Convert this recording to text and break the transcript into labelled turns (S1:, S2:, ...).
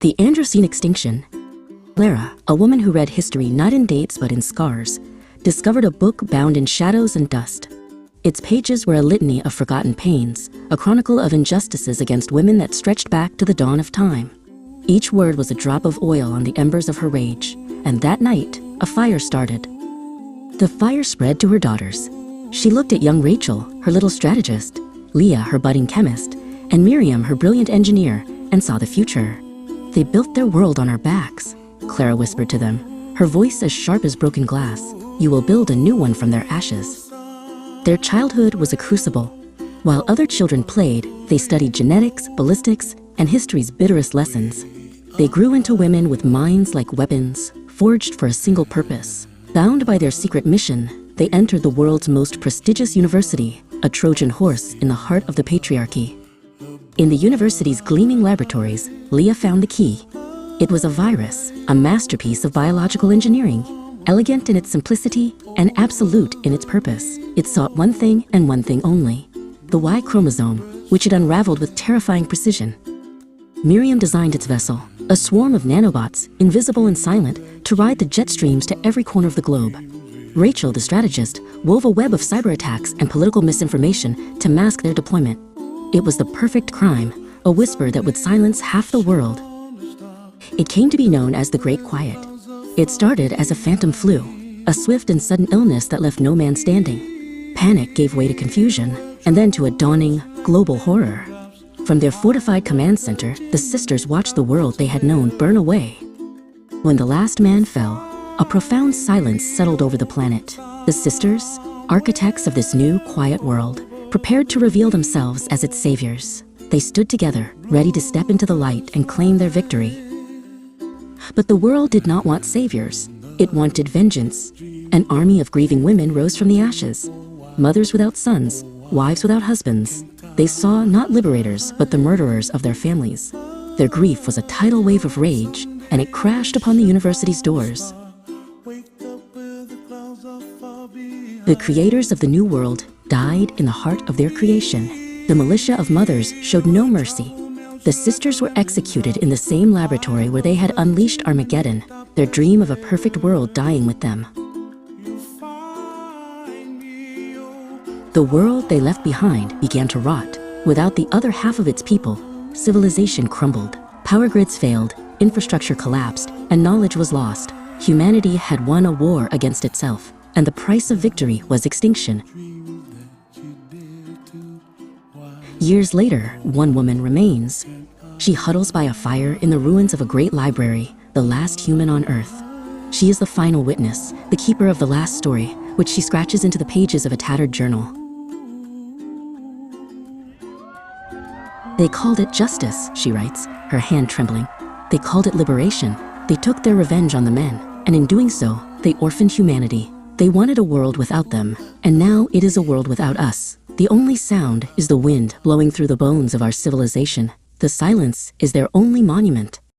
S1: The Androcene extinction. Clara, a woman who read history not in dates but in scars, discovered a book bound in shadows and dust. Its pages were a litany of forgotten pains, a chronicle of injustices against women that stretched back to the dawn of time. Each word was a drop of oil on the embers of her rage, and that night, a fire started. The fire spread to her daughters. She looked at young Rachel, her little strategist, Leah, her budding chemist, and Miriam, her brilliant engineer, and saw the future. They built their world on our backs, Clara whispered to them, her voice as sharp as broken glass. You will build a new one from their ashes. Their childhood was a crucible. While other children played, they studied genetics, ballistics, and history's bitterest lessons. They grew into women with minds like weapons, forged for a single purpose. Bound by their secret mission, they entered the world's most prestigious university, a Trojan horse in the heart of the patriarchy. In the university's gleaming laboratories, Leah found the key. It was a virus, a masterpiece of biological engineering, elegant in its simplicity and absolute in its purpose. It sought one thing and one thing only, the Y chromosome, which it unraveled with terrifying precision. Miriam designed its vessel, a swarm of nanobots, invisible and silent, to ride the jet streams to every corner of the globe. Rachel, the strategist, wove a web of cyber attacks and political misinformation to mask their deployment. It was the perfect crime, a whisper that would silence half the world. It came to be known as the Great Quiet. It started as a phantom flu, a swift and sudden illness that left no man standing. Panic gave way to confusion, and then to a dawning, global horror. From their fortified command center, the sisters watched the world they had known burn away. When the last man fell, a profound silence settled over the planet. The sisters, architects of this new, quiet world, prepared to reveal themselves as its saviors. They stood together, ready to step into the light and claim their victory. But the world did not want saviors. It wanted vengeance. An army of grieving women rose from the ashes. Mothers without sons, wives without husbands. They saw not liberators, but the murderers of their families. Their grief was a tidal wave of rage, and it crashed upon the university's doors. The creators of the new world died in the heart of their creation. The militia of mothers showed no mercy. The sisters were executed in the same laboratory where they had unleashed Armageddon, their dream of a perfect world dying with them. The world they left behind began to rot. Without the other half of its people, civilization crumbled. Power grids failed, infrastructure collapsed, and knowledge was lost. Humanity had won a war against itself, and the price of victory was extinction. Years later, one woman remains. She huddles by a fire in the ruins of a great library, the last human on Earth. She is the final witness, the keeper of the last story, which she scratches into the pages of a tattered journal. They called it justice, she writes, her hand trembling. They called it liberation. They took their revenge on the men, and in doing so, they orphaned humanity. They wanted a world without them, and now it is a world without us. The only sound is the wind blowing through the bones of our civilization. The silence is their only monument.